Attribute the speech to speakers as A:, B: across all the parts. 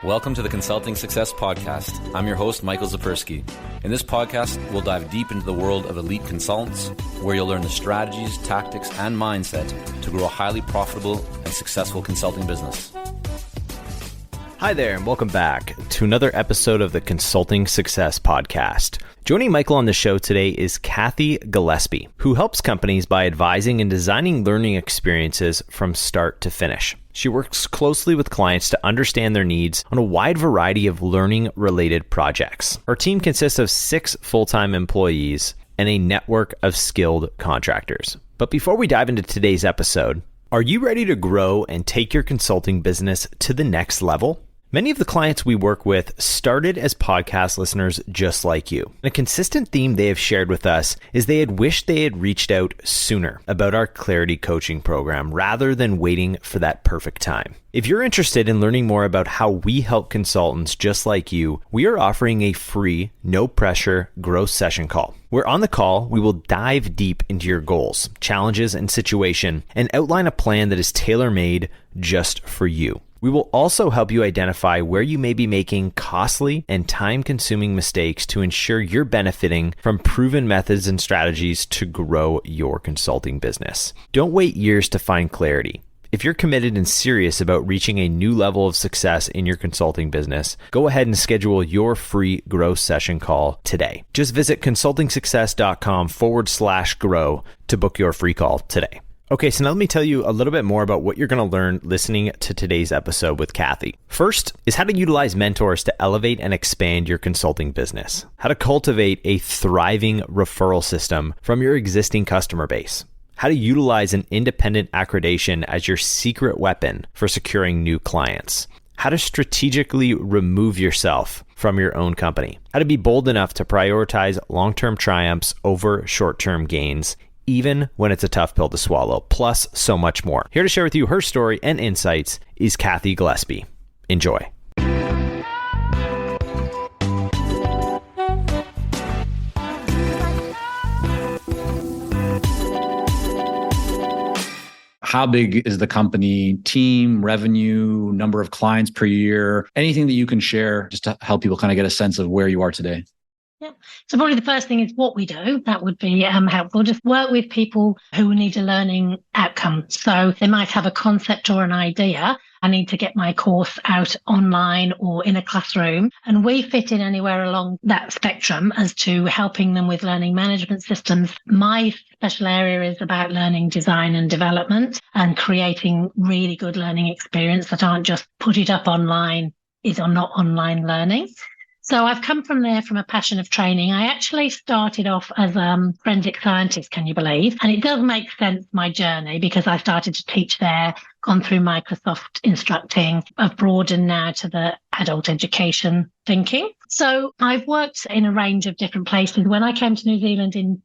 A: Welcome to the Consulting Success Podcast. I'm your host, Michael Zapersky. In this podcast, we'll dive deep into the world of elite consultants, where you'll learn the strategies, tactics, and mindset to grow a highly profitable and successful consulting business.
B: Hi there, and welcome back to another episode of the Consulting Success Podcast. Joining Michael on the show today is Cathy Gillespie, who helps companies by advising and designing learning experiences from start to finish. She works closely with clients to understand their needs on a wide variety of learning-related projects. Her team consists of 6 full-time employees and a network of skilled contractors. But before we dive into today's episode, are you ready to grow and take your consulting business to the next level? Many of the clients we work with started as podcast listeners just like you. And a consistent theme they have shared with us is they had wished they had reached out sooner about our Clarity coaching program rather than waiting for that perfect time. If you're interested in learning more about how we help consultants just like you, we are offering a free, no-pressure growth session call. Where on the call, we will dive deep into your goals, challenges, and situation and outline a plan that is tailor-made just for you. We will also help you identify where you may be making costly and time-consuming mistakes to ensure you're benefiting from proven methods and strategies to grow your consulting business. Don't wait years to find clarity. If you're committed and serious about reaching a new level of success in your consulting business, go ahead and schedule your free growth session call today. Just visit consultingsuccess.com/grow to book your free call today. Okay, so now let me tell you a little bit more about what you're going to learn listening to today's episode with Cathy. First is how to utilize mentors to elevate and expand your consulting business, how to cultivate a thriving referral system from your existing customer base, how to utilize an independent accreditation as your secret weapon for securing new clients, how to strategically remove yourself from your own company, how to be bold enough to prioritize long-term triumphs over short-term gains, even when it's a tough pill to swallow, plus so much more. Here to share with you her story and insights is Cathy Gillespie. Enjoy.
C: How big is the company, team, revenue, number of clients per year? Anything that you can share just to help people kind of get a sense of where you are today.
D: Yeah. So probably the first thing is what we do. That would be helpful. Just work with people who need a learning outcome. So they might have a concept or an idea. I need to get my course out online or in a classroom. And we fit in anywhere along that spectrum as to helping them with learning management systems. My special area is about learning design and development and creating really good learning experience that aren't just put it up online, is or not online learning. So I've come from there from a passion of training. I actually started off as a forensic scientist, can you believe? And it does make sense, my journey, because I started to teach there, gone through Microsoft instructing. I've broadened now to the adult education thinking. So I've worked in a range of different places. When I came to New Zealand in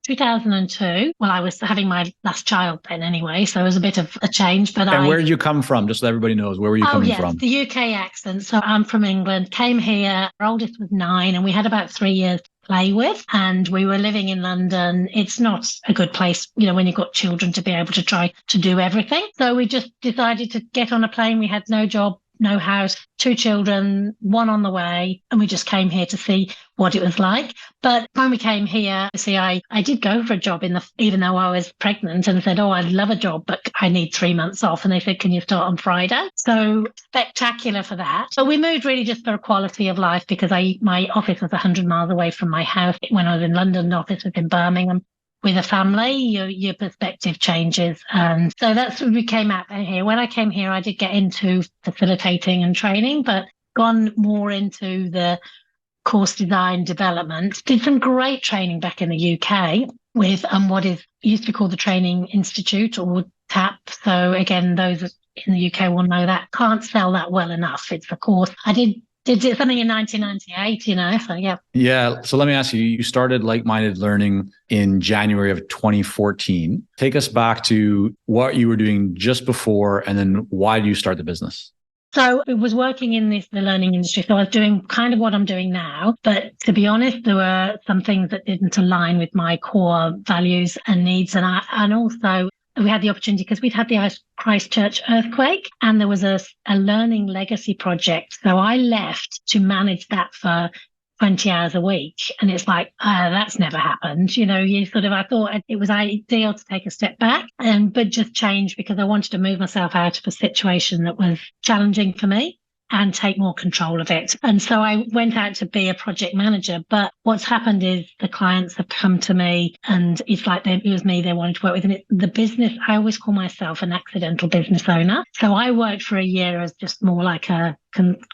D: 2002, well, I was having my last child then anyway, so it was a bit of a change.
C: And where did you come from? Just so everybody knows, where were you coming from?
D: The UK accent. So I'm from England, came here, our oldest was 9, and we had about 3 years to play with, and we were living in London. It's not a good place, when you've got children, to be able to try to do everything. So we just decided to get on a plane. We had no job, no house, 2 children, 1 on the way, and we just came here to see what it was like. But when we came here, I did go for a job even though I was pregnant, and said, I'd love a job, but I need 3 months off. And they said, can you start on Friday? So spectacular for that. But we moved really just for a quality of life, because my office was 100 miles away from my house. When I was in London, the office was in Birmingham. With a family, your perspective changes. And so that's when we came out here. When I came here, I did get into facilitating and training, but gone more into the course design development. Did some great training back in the UK with what is used to be called the Training Institute, or TAP. So again, those in the UK will know that. Can't sell that well enough. It's the course. I did something in 1998, so yeah.
C: Yeah. So let me ask you, you started Like-Minded Learning in January of 2014. Take us back to what you were doing just before, and then why did you start the business?
D: So I was working in the learning industry. So I was doing kind of what I'm doing now. But to be honest, there were some things that didn't align with my core values and needs. And also we had the opportunity because we'd had the Christchurch earthquake and there was a learning legacy project. So I left to manage that for 20 hours a week. And it's like, that's never happened. I thought it was ideal to take a step back but just change because I wanted to move myself out of a situation that was challenging for me and take more control of it. And so I went out to be a project manager. But what's happened is the clients have come to me and it's like it was me they wanted to work with. And the business, I always call myself an accidental business owner. So I worked for a year as just more like a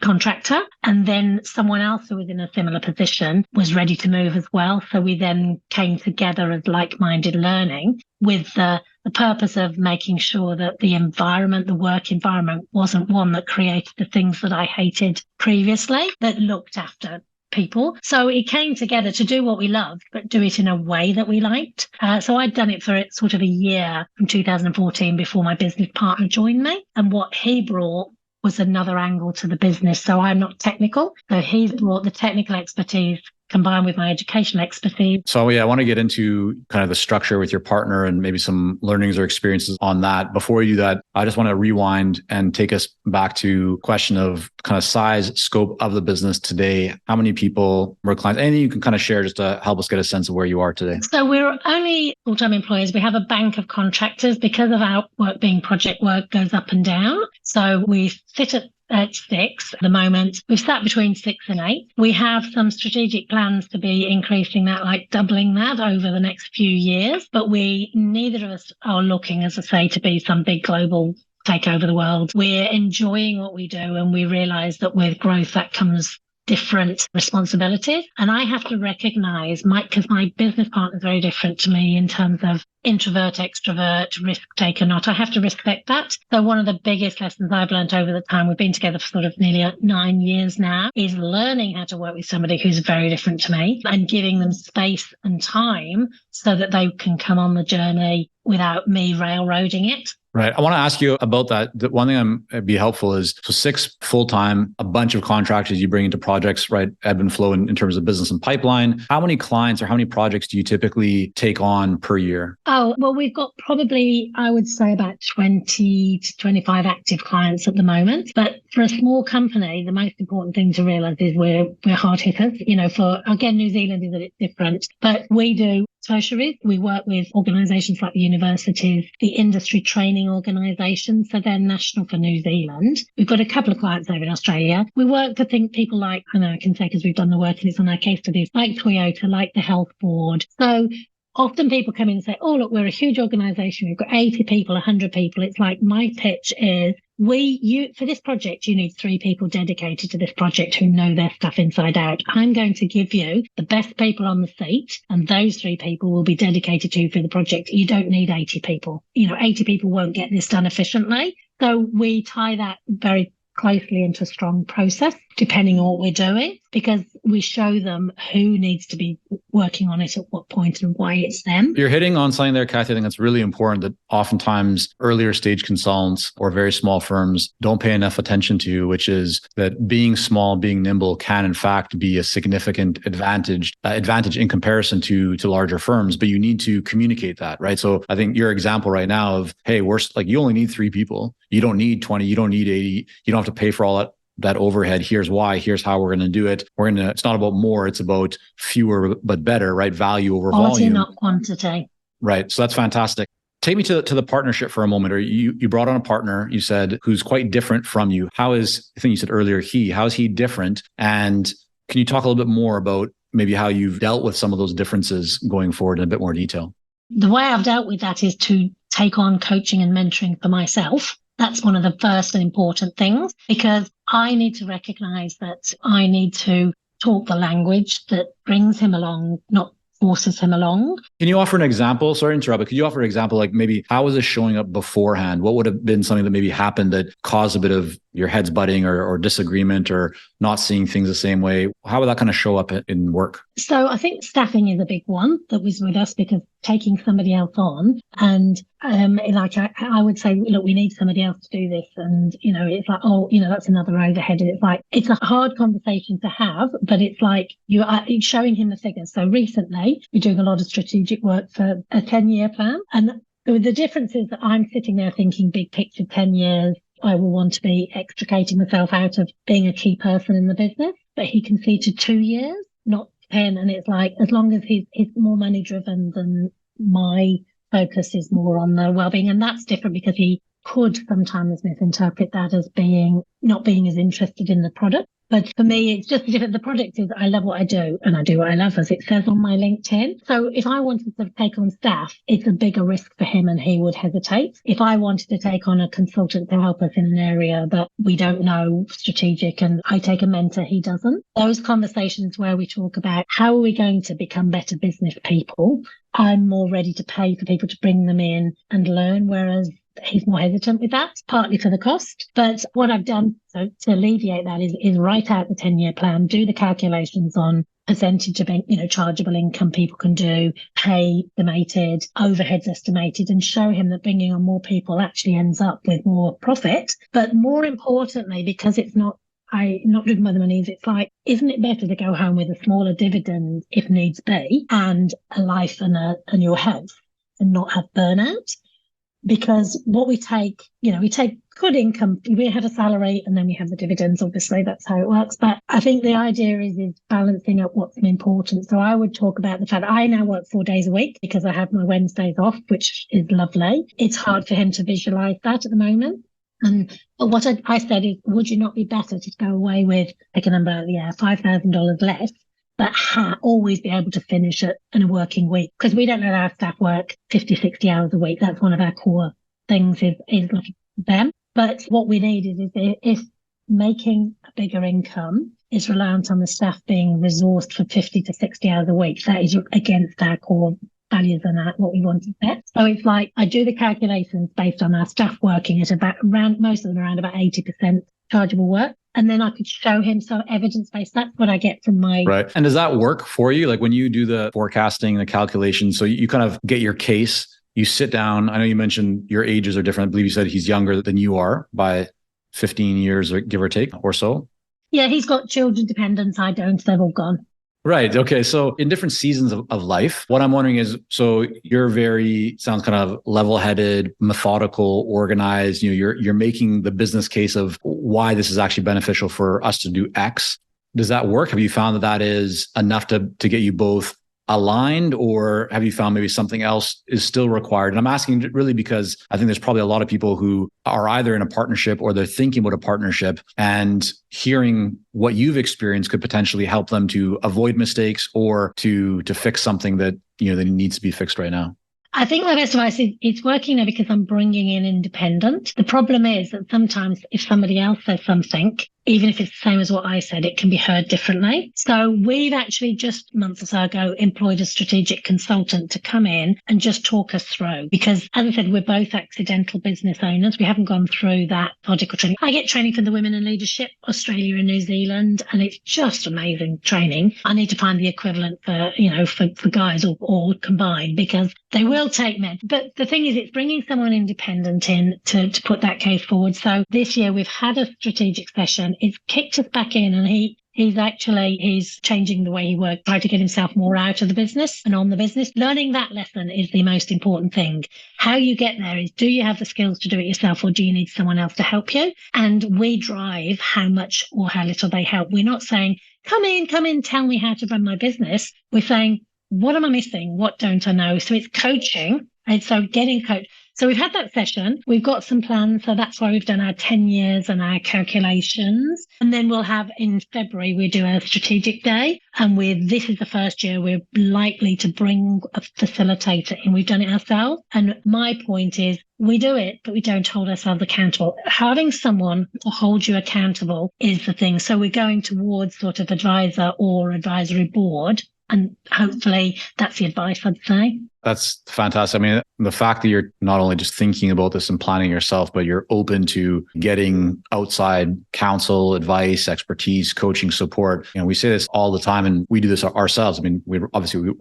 D: contractor. And then someone else who was in a similar position was ready to move as well. So we then came together as like-minded learning with the purpose of making sure that the work environment wasn't one that created the things that I hated previously, that looked after people. So it came together to do what we loved, but do it in a way that we liked. So I'd done it for sort of a year from 2014 before my business partner joined me. And what he brought was another angle to the business. So I'm not technical. So he's brought the technical expertise combined with my educational expertise.
C: So I want to get into kind of the structure with your partner and maybe some learnings or experiences on that. Before we do that, I just want to rewind and take us back to question of kind of size, scope of the business today. How many people were clients? Anything you can kind of share just to help us get a sense of where you are today.
D: So we're only full-time employees. We have a bank of contractors because of our work being project work goes up and down. So we sit at 6 at the moment. We've sat between 6 and 8. We have some strategic plans to be increasing that, like doubling that over the next few years. But neither of us are looking, as I say, to be some big global take over the world. We're enjoying what we do and we realize that with growth that comes different responsibilities. And I have to recognize because my business partner is very different to me in terms of introvert, extrovert, risk taker, not. I have to respect that. So one of the biggest lessons I've learned over the time, we've been together for sort of nearly 9 years now, is learning how to work with somebody who's very different to me and giving them space and time so that they can come on the journey without me railroading it.
C: Right. I want to ask you about that. The one thing it'd be helpful is, so 6 full-time, a bunch of contractors you bring into projects, right? Ebb and flow in terms of business and pipeline. How many clients or how many projects do you typically take on per year?
D: Oh, well, we've got probably, I would say about 20 to 25 active clients at the moment. But for a small company, the most important thing to realize is we're hard hitters. New Zealand is a bit different, but we do tertiaries. We work with organisations like the universities, the industry training organisations, so they're national for New Zealand. We've got a couple of clients over in Australia. We work for people like, I know I can say because we've done the work and it's on our case studies, like Toyota, like the Health Board. So often people come in and say, oh, look, we're a huge organisation. We've got 80 people, 100 people. It's like my pitch is, for this project, you need 3 people dedicated to this project who know their stuff inside out. I'm going to give you the best people on the seat, and those 3 people will be dedicated to you for the project. You don't need 80 people. 80 people won't get this done efficiently. So we tie that very closely into a strong process, depending on what we're doing, because we show them who needs to be working on it at what point and why it's them.
C: You're hitting on something there, Cathy. I think that's really important, that oftentimes earlier stage consultants or very small firms don't pay enough attention to, which is that being small, being nimble can in fact be a significant advantage in comparison to larger firms, but you need to communicate that, right? So I think your example right now of, hey, you only need 3 people. You don't need 20, you don't need 80, you don't have to pay for all that overhead. Here's why, here's how we're going to do it. It's not about more, it's about fewer, but better, right? Value over volume.
D: Quality, not quantity.
C: Right. So that's fantastic. Take me to the partnership for a moment. Or you brought on a partner, you said, who's quite different from you. I think you said earlier, how is he different? And can you talk a little bit more about maybe how you've dealt with some of those differences going forward in a bit more detail?
D: The way I've dealt with that is to take on coaching and mentoring for myself. That's one of the first and important things, because I need to recognize that I need to talk the language that brings him along, not forces him along. Can
C: you offer an example? Sorry to interrupt, but could you offer an example, like maybe how was this showing up beforehand? What would have been something that maybe happened that caused a bit of your heads butting or disagreement or not seeing things the same way? How would that kind of show up in work?
D: So I think staffing is a big one that was with us, because taking somebody else on and I would say, look, we need somebody else to do this. And, it's like, that's another overhead. And it's like, it's a hard conversation to have, but it's like you are showing him the figures. So recently we're doing a lot of strategic work for a 10-year plan. And So the difference is that I'm sitting there thinking big picture, 10 years, I will want to be extricating myself out of being a key person in the business. But he can see to 2 years, not 10. And it's like, as long as he's more money driven than my focus is more on the well-being. And that's different because he could sometimes misinterpret that as not being as interested in the product. But for me, it's just different. The product is I love what I do and I do what I love, as it says on my LinkedIn. So if I wanted to take on staff, it's a bigger risk for him and he would hesitate. If I wanted to take on a consultant to help us in an area that we don't know, strategic, and I take a mentor, he doesn't. Those conversations where we talk about how are we going to become better business people, I'm more ready to pay for people to bring them in and learn, whereas he's more hesitant with that, partly for the cost. But what I've done to alleviate that is write out the 10-year plan, do the calculations on percentage of, chargeable income people can do, pay estimated, overheads estimated, and show him that bringing on more people actually ends up with more profit. But more importantly, because it's not driven by the money, it's like, isn't it better to go home with a smaller dividend if needs be, and a life and your health, and not have burnout? Because what we take good income. We have a salary and then we have the dividends. Obviously, that's how it works. But I think the idea is balancing up what's important. So I would talk about the fact that I now work 4 days a week because I have my Wednesdays off, which is lovely. It's hard for him to visualize that at the moment. And what I said is, would you not be better to go away with, pick a number out of the air, $5,000 less, but always be able to finish it in a working week? Because we don't let our staff work 50, 60 hours a week. That's one of our core things is looking at them. But what we need is if making a bigger income is reliant on the staff being resourced for 50 to 60 hours a week, that is against our core values and what we want to set. So it's like I do the calculations based on our staff working at most of them around about 80% chargeable work. And then I could show him some evidence-based. That's what I get from my...
C: Right. And does that work for you? Like when you do the forecasting, the calculation, so you kind of get your case, you sit down. I know you mentioned your ages are different. I believe you said he's younger than you are by 15 years, or give or take, or so.
D: Yeah, he's got children dependents. I don't. They've all gone.
C: Right. Okay. So in different seasons of life, what I'm wondering is, so you're sounds kind of level-headed, methodical, organized, you're making the business case of why this is actually beneficial for us to do X. Does that work? Have you found that is enough to get you both aligned, or have you found maybe something else is still required? And I'm asking really because I think there's probably a lot of people who are either in a partnership or they're thinking about a partnership, and hearing what you've experienced could potentially help them to avoid mistakes or to fix something that that needs to be fixed right now.
D: I think my best advice is it's working now because I'm bringing in independent. The problem is that sometimes if somebody else says something, even if it's the same as what I said, it can be heard differently. So we've actually just months or so ago employed a strategic consultant to come in and just talk us through. Because as I said, we're both accidental business owners. We haven't gone through that methodical training. I get training for the Women in Leadership, Australia and New Zealand, and it's just amazing training. I need to find the equivalent for guys or combined, because they will take men. But the thing is, it's bringing someone independent in to put that case forward. So this year we've had a strategic session. It's kicked us back in, and he's changing the way he works, trying to get himself more out of the business and on the business. Learning that lesson is the most important thing. How you get there is, do you have the skills to do it yourself, or do you need someone else to help you? And we drive how much or how little they help. We're not saying, come in, tell me how to run my business. We're saying, what am I missing? What don't I know? So it's coaching. And so getting coached. So we've had that session. We've got some plans. So that's why we've done our 10 years and our calculations. And then we'll have in February, we do a strategic day. And this is the first year we're likely to bring a facilitator in. We've done it ourselves. And my point is, we do it, but we don't hold ourselves accountable. Having someone to hold you accountable is the thing. So we're going towards sort of advisor or advisory board. And hopefully that's the advice I'd say.
C: That's fantastic. I mean, the fact that you're not only just thinking about this and planning yourself, but you're open to getting outside counsel, advice, expertise, coaching, support. We say this all the time, and we do this ourselves. I mean, we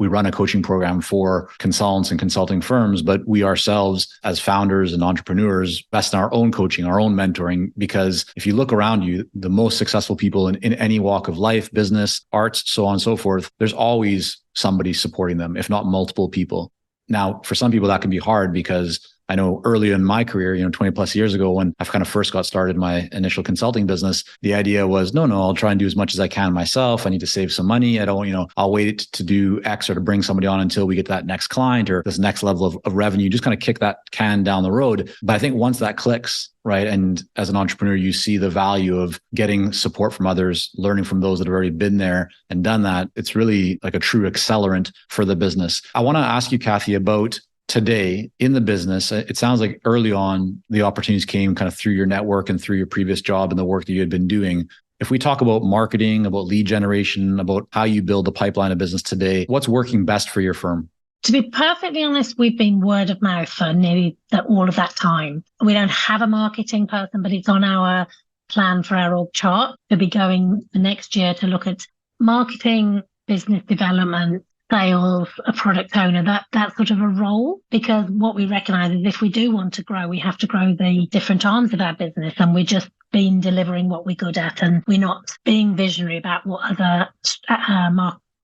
C: run a coaching program for consultants and consulting firms, but we ourselves as founders and entrepreneurs invest in our own coaching, our own mentoring, because if you look around you, the most successful people in any walk of life, business, arts, so on and so forth, there's always somebody supporting them, if not multiple people. Now, for some people, that can be hard because I know early in my career, 20 plus years ago, when I kind of first got started my initial consulting business, the idea was, no, I'll try and do as much as I can myself. I need to save some money. I don't, I'll wait to do X or to bring somebody on until we get to that next client or this next level of revenue, just kind of kick that can down the road. But I think once that clicks, right, and as an entrepreneur, you see the value of getting support from others, learning from those that have already been there and done that. It's really like a true accelerant for the business. I want to ask you, Cathy, about today in the business. It sounds like early on, the opportunities came kind of through your network and through your previous job and the work that you had been doing. If we talk about marketing, about lead generation, about how you build a pipeline of business today, what's working best for your firm?
D: To be perfectly honest, we've been word of mouth for nearly all of that time. We don't have a marketing person, but it's on our plan for our org chart to be going the next year to look at marketing, business development, sales, a product owner, that sort of a role. Because what we recognize is if we do want to grow, we have to grow the different arms of our business, and we're just been delivering what we're good at, and we're not being visionary about what other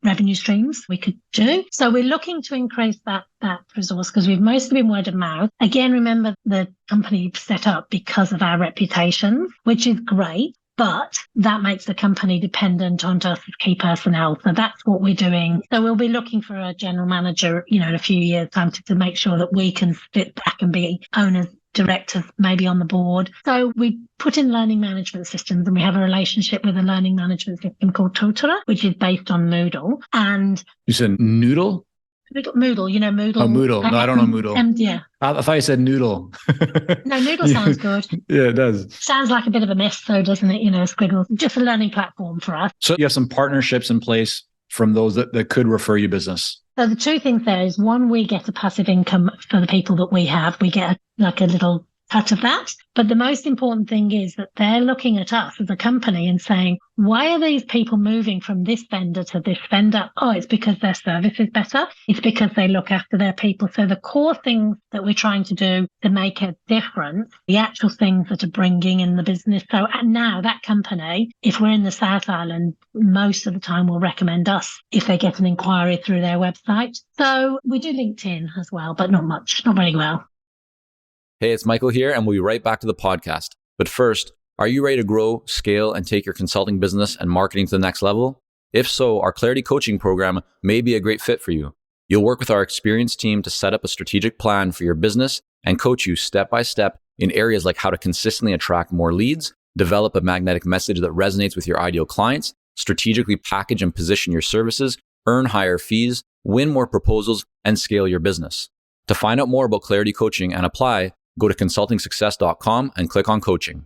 D: revenue streams we could do. So we're looking to increase that resource because we've mostly been word of mouth. Again, remember the company set up because of our reputations, which is great. But that makes the company dependent on us as key personnel. So that's what we're doing. So we'll be looking for a general manager, in a few years' time to make sure that we can sit back and be owners, directors, maybe on the board. So we put in learning management systems, and we have a relationship with a learning management system called Cultivate, which is based on Moodle. And
C: you said Noodle?
D: Moodle, Moodle.
C: Oh, Moodle. No, I don't know Moodle.
D: Yeah.
C: I thought you said Noodle.
D: No, Noodle sounds good.
C: Yeah, it does.
D: Sounds like a bit of a mess, though, doesn't it? Squiggles. Just a learning platform for us.
C: So you have some partnerships in place from those that could refer you business.
D: So the two things there is, one, we get a passive income for the people that we have. We get a little cut of that. But the most important thing is that they're looking at us as a company and saying, why are these people moving from this vendor to this vendor? Oh, it's because their service is better. It's because they look after their people. So the core things that we're trying to do to make a difference, the actual things that are bringing in the business. So now that company, if we're in the South Island, most of the time will recommend us if they get an inquiry through their website. So we do LinkedIn as well, but not much, not very well.
A: Hey, it's Michael here, and we'll be right back to the podcast. But first, are you ready to grow, scale, and take your consulting business and marketing to the next level? If so, our Clarity coaching program may be a great fit for you. You'll work with our experienced team to set up a strategic plan for your business and coach you step by step in areas like how to consistently attract more leads, develop a magnetic message that resonates with your ideal clients, strategically package and position your services, earn higher fees, win more proposals, and scale your business. To find out more about Clarity coaching and apply, go to consultingsuccess.com and click on coaching.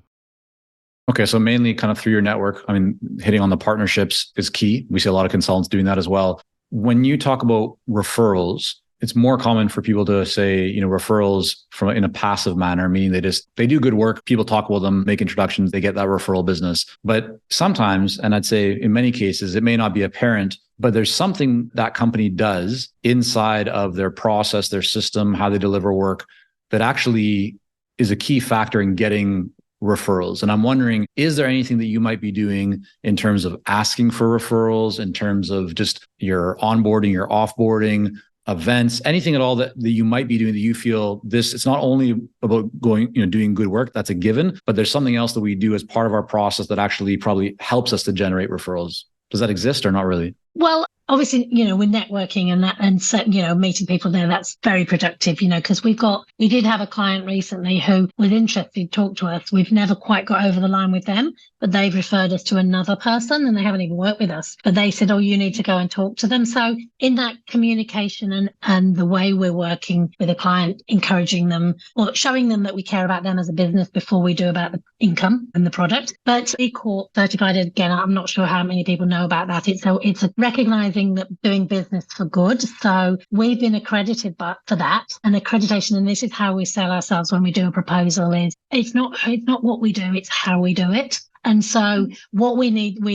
C: Okay, so mainly kind of through your network. I mean, hitting on the partnerships is key. We see a lot of consultants doing that as well. When you talk about referrals, it's more common for people to say, referrals in a passive manner, meaning they do good work. People talk about them, make introductions, they get that referral business. But sometimes, and I'd say in many cases, it may not be apparent, but there's something that company does inside of their process, their system, how they deliver work, that actually is a key factor in getting referrals. And I'm wondering, is there anything that you might be doing in terms of asking for referrals, in terms of just your onboarding, your offboarding, events, anything at all that you might be doing that you feel it's not only about doing good work, that's a given, but there's something else that we do as part of our process that actually probably helps us to generate referrals. Does that exist or not really?
D: Well, obviously, we're networking and so, meeting people there. That's very productive, because we did have a client recently who was interested to talk to us. We've never quite got over the line with them, but they've referred us to another person and they haven't even worked with us. But they said, oh, you need to go and talk to them. So in that communication and the way we're working with a client, encouraging them or showing them that we care about them as a business before we do about the income and the product. But B Corp certified, again, I'm not sure how many people know about that. It's a recognizing that doing business for good. So we've been accredited for that. And accreditation, and this is how we sell ourselves when we do a proposal, is it's not what we do, it's how we do it. And so what we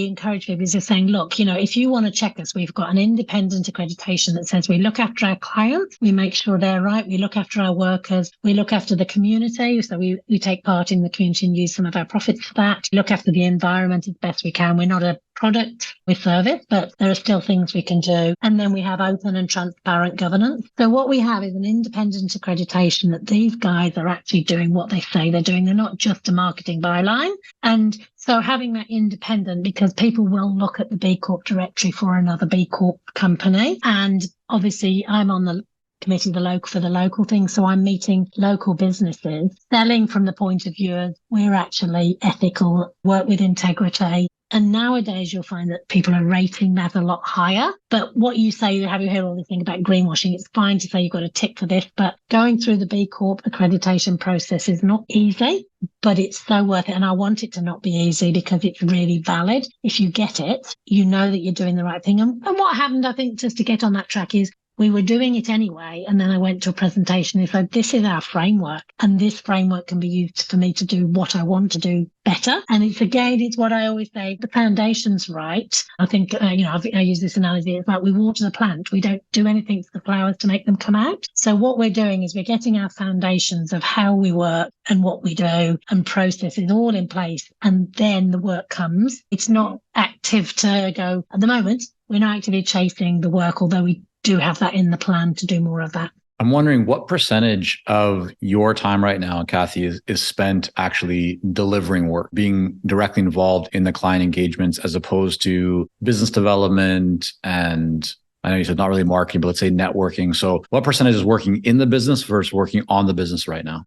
D: encourage people is just saying, look, if you want to check us, we've got an independent accreditation that says we look after our clients, we make sure they're right, we look after our workers, we look after the community. So we take part in the community and use some of our profits for that. We look after the environment as best we can. We're not a product with service, but there are still things we can do. And then we have open and transparent governance. So what we have is an independent accreditation that these guys are actually doing what they say they're doing. They're not just a marketing byline. And so having that independent, because people will look at the B Corp directory for another B Corp company. And obviously I'm on the committee, for the local thing. So I'm meeting local businesses, selling from the point of view of we're actually ethical, work with integrity. And nowadays you'll find that people are rating that a lot higher. But what you say, have you heard all this thing about greenwashing? It's fine to say you've got a tick for this, but going through the B Corp accreditation process is not easy, but it's so worth it. And I want it to not be easy because it's really valid. If you get it, you know that you're doing the right thing. And what happened, I think, just to get on that track is we were doing it anyway. And then I went to a presentation and said, this is our framework. And this framework can be used for me to do what I want to do better. And it's what I always say, the foundation's right. I think, I use this analogy. It's like we water the plant. We don't do anything to the flowers to make them come out. So what we're doing is we're getting our foundations of how we work and what we do and processes all in place. And then the work comes. It's not active to go at the moment. We're not actively chasing the work, although we do have that in the plan to do more of that.
C: I'm wondering what percentage of your time right now, Cathy, is spent actually delivering work, being directly involved in the client engagements as opposed to business development and I know you said not really marketing, but let's say networking. So what percentage is working in the business versus working on the business right now?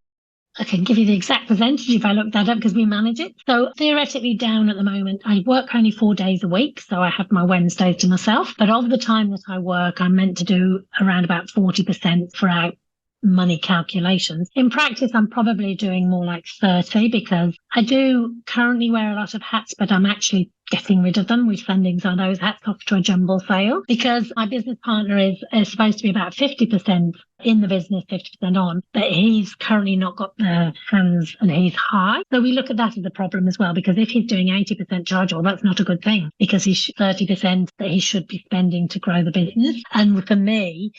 D: I can give you the exact percentage if I look that up because we manage it. So theoretically down at the moment, I work only 4 days a week. So I have my Wednesdays to myself. But of the time that I work, I'm meant to do around about 40% for our money calculations. In practice, I'm probably doing more like 30 because I do currently wear a lot of hats, but I'm actually getting rid of them. We're sending some of those hats off to a jumble sale because my business partner is supposed to be about 50% in the business, 50% on, but he's currently not got the hands and he's high. So we look at that as a problem as well, because if he's doing 80% charge, well, that's not a good thing because he's 30% that he should be spending to grow the business. And for me,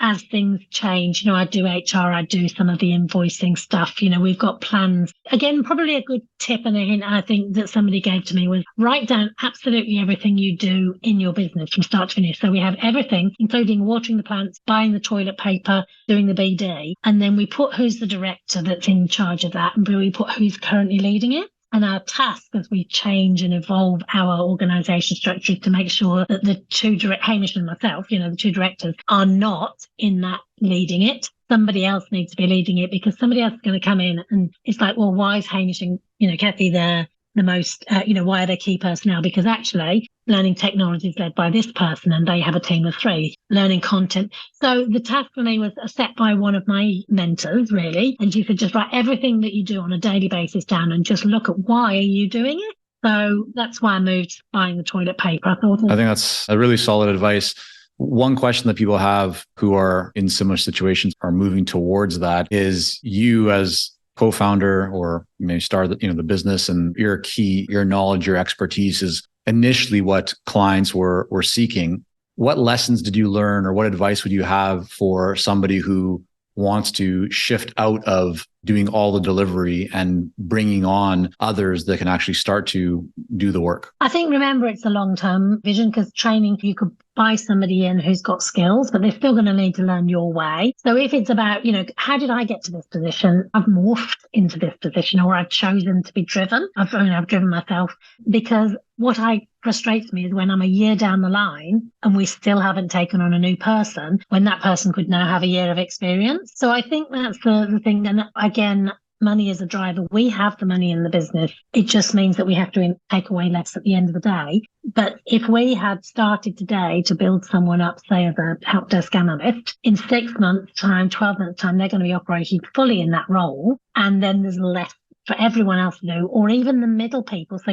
D: as things change, I do HR, I do some of the invoicing stuff. We've got plans. Again, probably a good tip and a hint I think that somebody gave to me was write down absolutely everything you do in your business from start to finish. So we have everything, including watering the plants, buying the toilet paper, doing the BD. And then we put who's the director that's in charge of that. And we put who's currently leading it. And our task as we change and evolve our organisation structure is to make sure that the Hamish and myself, the two directors, are not in that leading it. Somebody else needs to be leading it because somebody else is going to come in and it's like, well, why is Hamish and, Cathy there the most, why are they key personnel? Because actually learning technology is led by this person and they have a team of 3 learning content. So the task for me was set by one of my mentors, really. And you could just write everything that you do on a daily basis down and just look at why are you doing it? So that's why I moved to buying the toilet paper. I think
C: that's a really solid advice. One question that people have who are in similar situations are moving towards that is you as co-founder or maybe start the business and your knowledge, your expertise is initially what clients were seeking. What lessons did you learn or what advice would you have for somebody who wants to shift out of doing all the delivery and bringing on others that can actually start to do the work?
D: I think, remember, it's a long-term vision because training, you could buy somebody in who's got skills, but they're still going to need to learn your way. So if it's about, how did I get to this position? I've morphed into this position or I've chosen to be driven. I've driven myself because what frustrates me is when I'm a year down the line and we still haven't taken on a new person when that person could now have a year of experience. So I think that's the thing. And again, money is a driver. We have the money in the business. It just means that we have to take away less at the end of the day. But if we had started today to build someone up, say, as a help desk analyst, in 6 months' time, 12 months' time, they're going to be operating fully in that role. And then there's less for everyone else to do, or even the middle people. So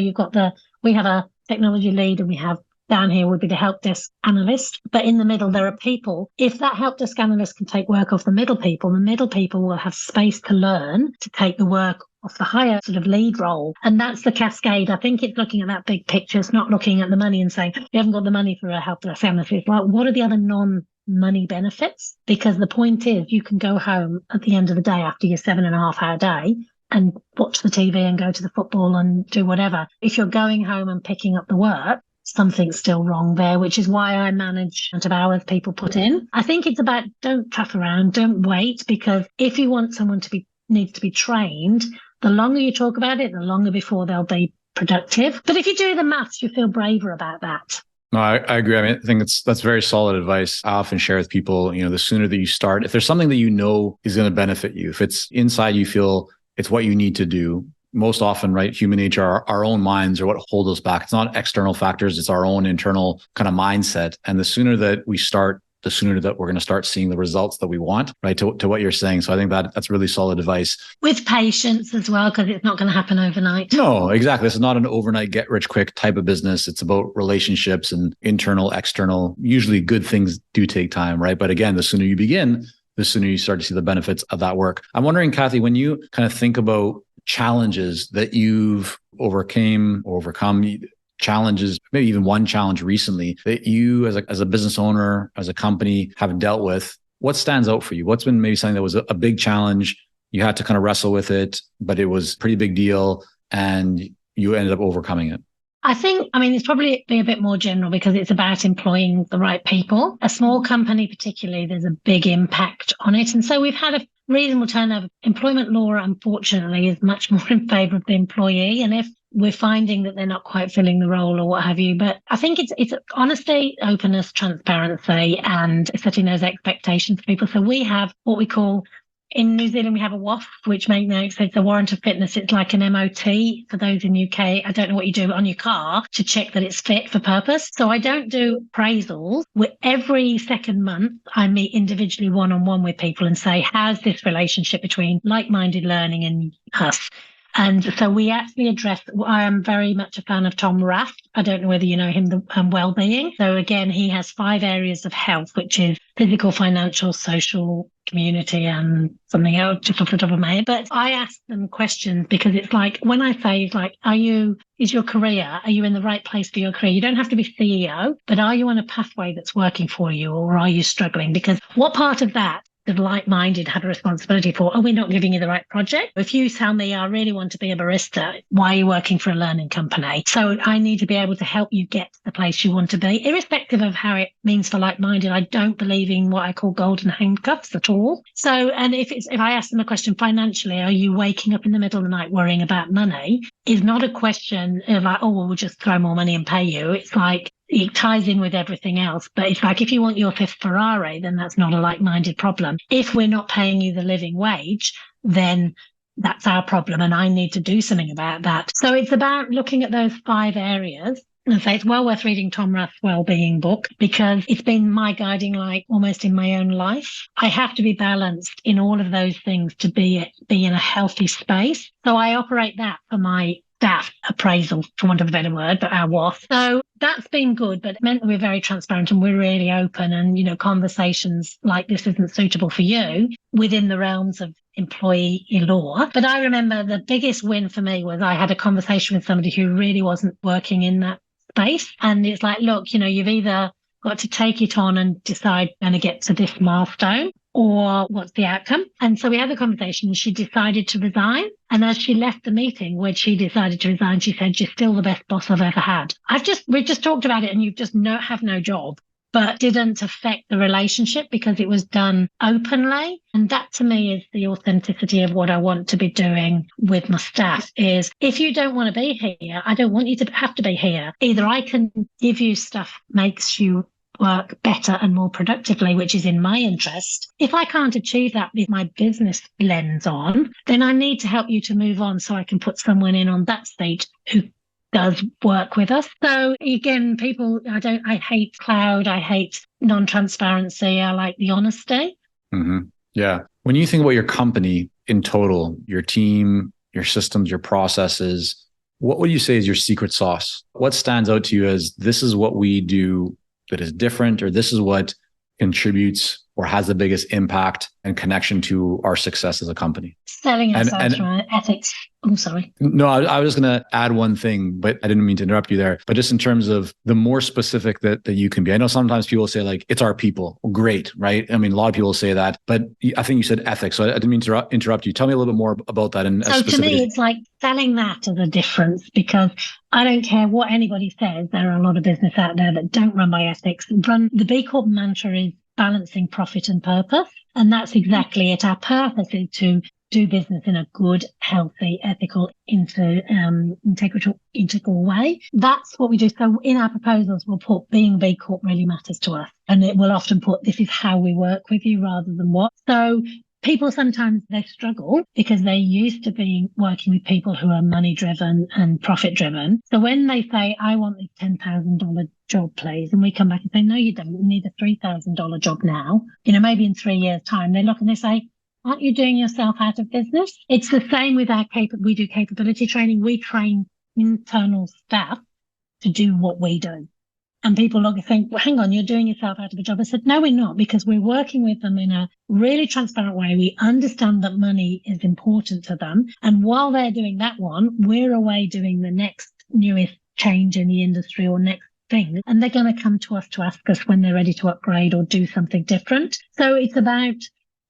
D: we have a technology lead and we have down here would be the help desk analyst. But in the middle, there are people. If that help desk analyst can take work off the middle people will have space to learn to take the work off the higher sort of lead role. And that's the cascade. I think it's looking at that big picture. It's not looking at the money and saying, we haven't got the money for a help desk analyst. It's like, what are the other non-money benefits? Because the point is you can go home at the end of the day after your 7.5-hour day and watch the TV and go to the football and do whatever. If you're going home and picking up the work, something's still wrong there, which is why I manage the amount of hours people put in. I think it's about don't faff around, don't wait, because if you want someone needs to be trained, the longer you talk about it, the longer before they'll be productive. But if you do the maths, you feel braver about that.
C: No, I agree. I mean, I think that's very solid advice. I often share with people, the sooner that you start, if there's something that you know is going to benefit you, if it's inside you feel it's what you need to do, most often, right, human nature, our own minds are what hold us back. It's not external factors. It's our own internal kind of mindset. And the sooner that we start, the sooner that we're going to start seeing the results that we want, right, to what you're saying. So I think that's really solid advice.
D: With patience as well, because it's not going to happen overnight.
C: No, exactly. This is not an overnight get rich quick type of business. It's about relationships and internal, external. Usually good things do take time, right? But again, the sooner you begin, the sooner you start to see the benefits of that work. I'm wondering, Cathy, when you kind of think about challenges that you've overcome, challenges, maybe even one challenge recently that you as a business owner, as a company have dealt with, what stands out for you? What's been maybe something that was a big challenge? You had to kind of wrestle with it, but it was a pretty big deal and you ended up overcoming it.
D: It's probably be a bit more general because it's about employing the right people. A small company particularly, there's a big impact on it. And so we've had a reasonable turnover. Employment law, unfortunately, is much more in favour of the employee. And if we're finding that they're not quite filling the role or what have you, but I think it's honesty, openness, transparency, and setting those expectations for people. So we have what we call, in New Zealand, we have a WAF, which makes no sense. A warrant of fitness. It's like an MOT for those in UK. I don't know what you do on your car to check that it's fit for purpose. So I don't do appraisals. Every second month, I meet individually one-on-one with people and say, how's this relationship between like-minded learning and us? And so we actually address, I am very much a fan of Tom Raft. I don't know whether you know him, the well-being. So again, he has 5 areas of health, which is physical, financial, social, community, and something else just off the top of my head. But I ask them questions because it's like, when I say, it's like, are you in the right place for your career? You don't have to be CEO, but are you on a pathway that's working for you, or are you struggling? Because what part of that the like-minded have a responsibility for? Are we not giving you the right project? If you tell me I really want to be a barista, why are you working for a learning company? So I need to be able to help you get to the place you want to be, irrespective of how it means for like-minded. I don't believe in what I call golden handcuffs at all. So, and if I ask them a question financially, are you waking up in the middle of the night worrying about money? Is not a question of like, oh, well, we'll just throw more money and pay you. It's like, it ties in with everything else. But it's like, if you want your 5th Ferrari, then that's not a like-minded problem. If we're not paying you the living wage, then that's our problem. And I need to do something about that. So it's about looking at those 5 areas. And say it's well worth reading Tom Rath's Wellbeing book because it's been my guiding light almost in my own life. I have to be balanced in all of those things to be in a healthy space. So I operate that for my staff appraisal, for want of a better word, but our WAF. So that's been good, but it meant that we're very transparent and we're really open, and, conversations like this isn't suitable for you within the realms of employee law. But I remember the biggest win for me was I had a conversation with somebody who really wasn't working in that space. And it's like, look, you've either got to take it on and decide you're going to get to this milestone, or what's the outcome? And so we had the conversation and she decided to resign. And as she left the meeting when she decided to resign, she said, you're still the best boss I've ever had. We've just talked about it and you've just have no job, but didn't affect the relationship because it was done openly. And that to me is the authenticity of what I want to be doing with my staff is, if you don't want to be here, I don't want you to have to be here. Either I can give you stuff makes you work better and more productively, which is in my interest. If I can't achieve that with my business lens on, then I need to help you to move on so I can put someone in on that stage who does work with us. So again, I hate cloud. I hate non-transparency. I like the honesty.
C: Mm-hmm. Yeah. When you think about your company in total, your team, your systems, your processes, what would you say is your secret sauce? What stands out to you as this is what we do that is different, or this is what contributes or has the biggest impact and connection to our success as a company?
D: Selling ourselves from an ethics. I'm sorry.
C: No, I was going to add one thing, but I didn't mean to interrupt you there. But just in terms of the more specific that you can be. I know sometimes people say like, it's our people. Well, great, right? I mean, a lot of people say that, but I think you said ethics. So I didn't mean to interrupt you. Tell me a little bit more about that. And
D: so to me, it's like selling that as a difference, because I don't care what anybody says. There are a lot of business out there that don't run by ethics. The B Corp mantra is balancing profit and purpose. And that's exactly it. Our purpose is to do business in a good, healthy, ethical, integral way. That's what we do. So in our proposals, we'll put being B Corp really matters to us. And it will often put, this is how we work with you rather than what. So people sometimes they struggle because they're used to working with people who are money driven and profit driven. So when they say, I want this $10,000 job, please, and we come back and say, no, you don't. You need a $3,000 job now. Maybe in 3 years' time, they look and they say, aren't you doing yourself out of business? It's the same with we do capability training. We train internal staff to do what we do. And people look and think, well, hang on, you're doing yourself out of a job. I said, no, we're not, because we're working with them in a really transparent way. We understand that money is important to them. And while they're doing that one, we're away doing the next newest change in the industry or next thing. And they're going to come to us to ask us when they're ready to upgrade or do something different. So it's about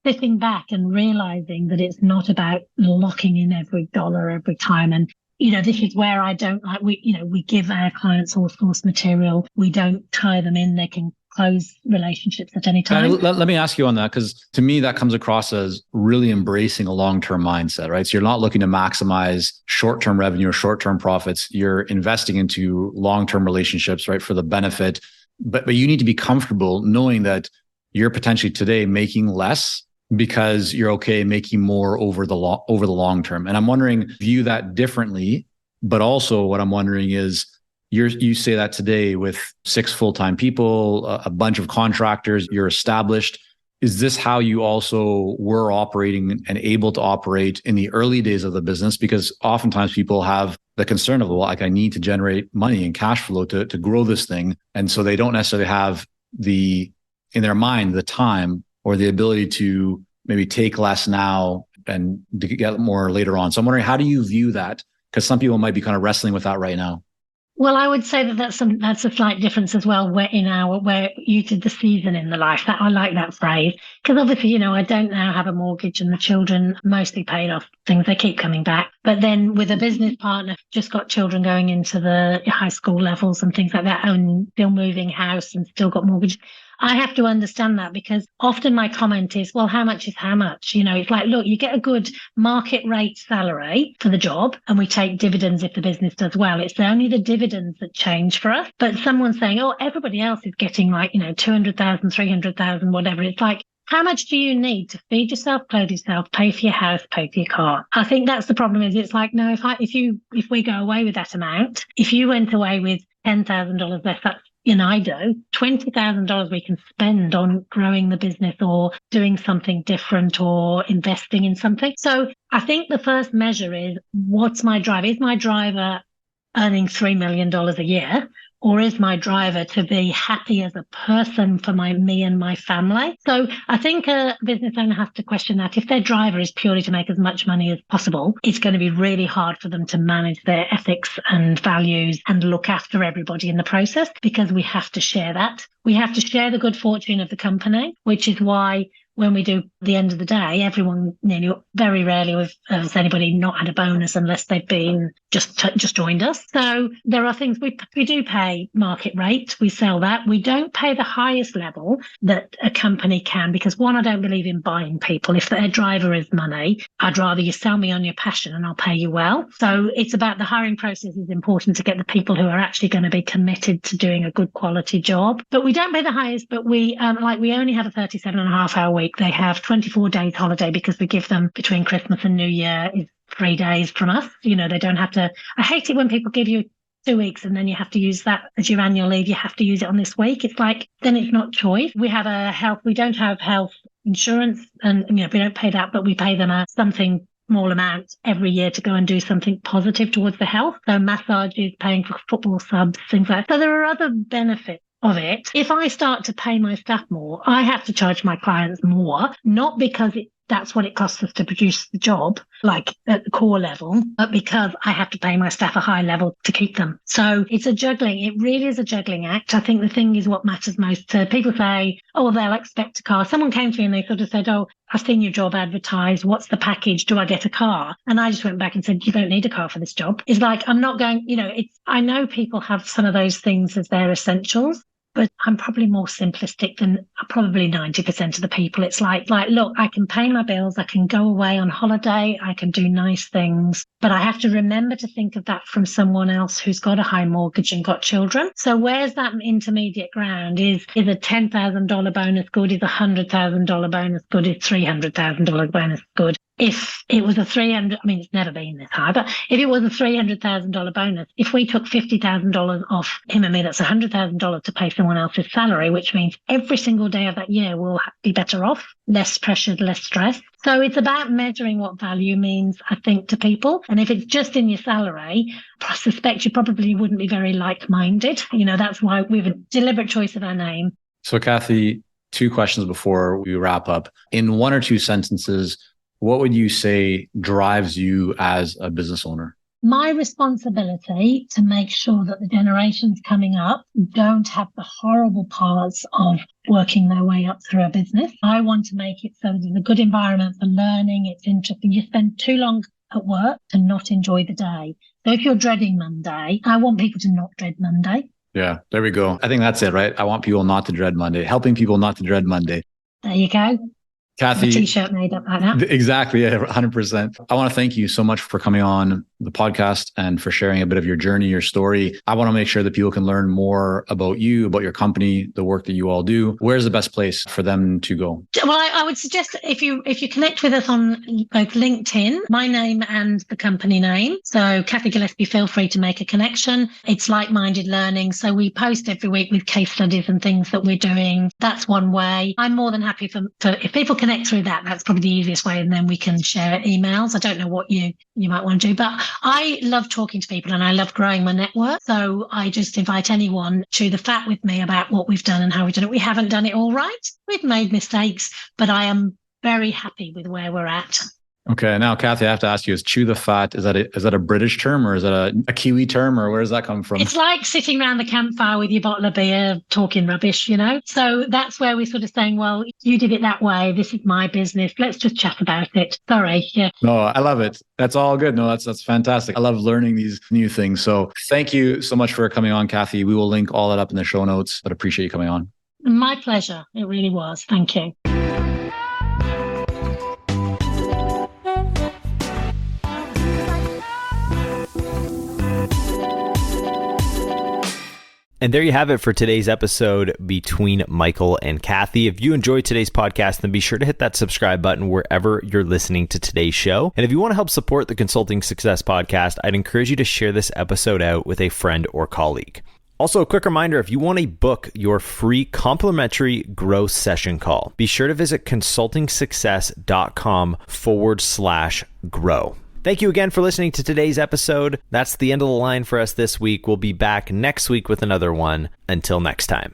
D: sitting back and realizing that it's not about locking in every dollar every time. And this is where I don't like, we give our clients all source material. We don't tie them in. They can close relationships at any time.
C: Let me ask you on that, because to me, that comes across as really embracing a long-term mindset, right? So you're not looking to maximize short-term revenue or short-term profits. You're investing into long-term relationships, right? For the benefit, but you need to be comfortable knowing that you're potentially today making less because you're okay making more over the long term. And I'm wondering, view that differently. But also what I'm wondering is, you say that today with 6 full-time people, a bunch of contractors, you're established. Is this how you also were operating and able to operate in the early days of the business? Because oftentimes people have the concern of, well, like, I need to generate money and cash flow to grow this thing. And so they don't necessarily have in their mind, the time or the ability to maybe take less now and to get more later on. So I'm wondering, how do you view that? Because some people might be kind of wrestling with that right now.
D: Well, I would say that's a slight difference as well, where you did the season in the life. That I like that phrase, because obviously, I don't now have a mortgage and the children mostly paid off things. They keep coming back. But then with a business partner, just got children going into the high school levels and things like that, and still moving house and still got mortgage. I have to understand that, because often my comment is, well, how much is how much? It's like, look, you get a good market rate salary for the job and we take dividends if the business does well. It's only the dividends that change for us. But someone's saying, oh, everybody else is getting like, 200,000, 300,000, whatever. It's like, how much do you need to feed yourself, clothe yourself, pay for your house, pay for your car? I think that's the problem. Is it's like, no, if we go away with that amount, if you went away with $10,000 less, that's I do, $20,000 we can spend on growing the business or doing something different or investing in something. So I think the first measure is, what's my driver? Is my driver earning $3 million a year? Or is my driver to be happy as a person for me and my family? So I think a business owner has to question that. If their driver is purely to make as much money as possible, it's going to be really hard for them to manage their ethics and values and look after everybody in the process, because we have to share that. We have to share the good fortune of the company, which is why when we do the end of the day, everyone, very rarely has anybody not had a bonus unless they've been just joined us. So there are things we do pay market rate. We sell that. We don't pay the highest level that a company can, because one, I don't believe in buying people. If their driver is money, I'd rather you sell me on your passion and I'll pay you well. So it's about the hiring process is important to get the people who are actually going to be committed to doing a good quality job. But we don't pay the highest, but we only have a 37.5-hour week. They have 24 days holiday because we give them between Christmas and New Year is 3 days from us. They don't have to. I hate it when people give you 2 weeks and then you have to use that as your annual leave. You have to use it on this week. It's like, then it's not choice. We don't have health insurance, and we don't pay that, but we pay them something small amount every year to go and do something positive towards the health. So massages, paying for football subs, things like that. So there are other benefits of it. If I start to pay my staff more, I have to charge my clients more, not because that's what it costs us to produce the job, like at the core level, but because I have to pay my staff a high level to keep them. So it's a juggling. It really is a juggling act. I think the thing is what matters most. People say, oh, well, they'll expect a car. Someone came to me and they sort of said, oh, I've seen your job advertised. What's the package? Do I get a car? And I just went back and said, you don't need a car for this job. It's like, I'm not going, I know people have some of those things as their essentials, but I'm probably more simplistic than probably 90% of the people. It's like, look, I can pay my bills. I can go away on holiday. I can do nice things, but I have to remember to think of that from someone else who's got a high mortgage and got children. So where's that intermediate ground? Is a $10,000 bonus good? Is a $100,000 bonus good? Is $300,000 bonus good? If it was it's never been this high, but if it was a $300,000 bonus, if we took $50,000 off him and me, that's $100,000 to pay someone else's salary, which means every single day of that year we'll be better off, less pressured, less stressed. So it's about measuring what value means, I think, to people. And if it's just in your salary, I suspect you probably wouldn't be very like-minded. That's why we have a deliberate choice of our name.
C: So Cathy, 2 questions before we wrap up. In 1 or 2 sentences, what would you say drives you as a business owner?
D: My responsibility to make sure that the generations coming up don't have the horrible parts of working their way up through a business. I want to make it so that it's a good environment for learning. It's interesting. You spend too long at work to not enjoy the day. So if you're dreading Monday, I want people to not dread Monday.
C: Yeah, there we go. I think that's it, right? I want people not to dread Monday, helping people not to dread Monday.
D: There you go.
C: Cathy,
D: a t-shirt made up like that.
C: Exactly. Yeah, 100%. I want to thank you so much for coming on the podcast and for sharing a bit of your journey, your story. I want to make sure that people can learn more about you, about your company, the work that you all do. Where's the best place for them to go?
D: Well, I would suggest if you connect with us on both LinkedIn, my name and the company name. So Cathy Gillespie, feel free to make a connection. It's like-minded learning. So we post every week with case studies and things that we're doing. That's one way. I'm more than happy for if people connect through that, that's probably the easiest way. And then we can share emails. I don't know what you might want to do, but I love talking to people and I love growing my network. So I just invite anyone to the fat with me about what we've done and how we've done it. We haven't done it all right. We've made mistakes, but I am very happy with where we're at.
C: Okay. Now, Cathy, I have to ask you, is chew the fat, is that a British term or is that a Kiwi term or where does that come from?
D: It's like sitting around the campfire with your bottle of beer, talking rubbish, So that's where we're sort of saying, well, you did it that way. This is my business. Let's just chat about it. Sorry. Yeah.
C: No, I love it. That's all good. No, that's fantastic. I love learning these new things. So thank you so much for coming on, Cathy. We will link all that up in the show notes, but appreciate you coming on.
D: My pleasure. It really was. Thank you.
B: And there you have it for today's episode between Michael and Cathy. If you enjoyed today's podcast, then be sure to hit that subscribe button wherever you're listening to today's show. And if you want to help support the Consulting Success Podcast, I'd encourage you to share this episode out with a friend or colleague. Also, a quick reminder, if you want to book your free complimentary growth session call, be sure to visit consultingsuccess.com/grow. Thank you again for listening to today's episode. That's the end of the line for us this week. We'll be back next week with another one. Until next time.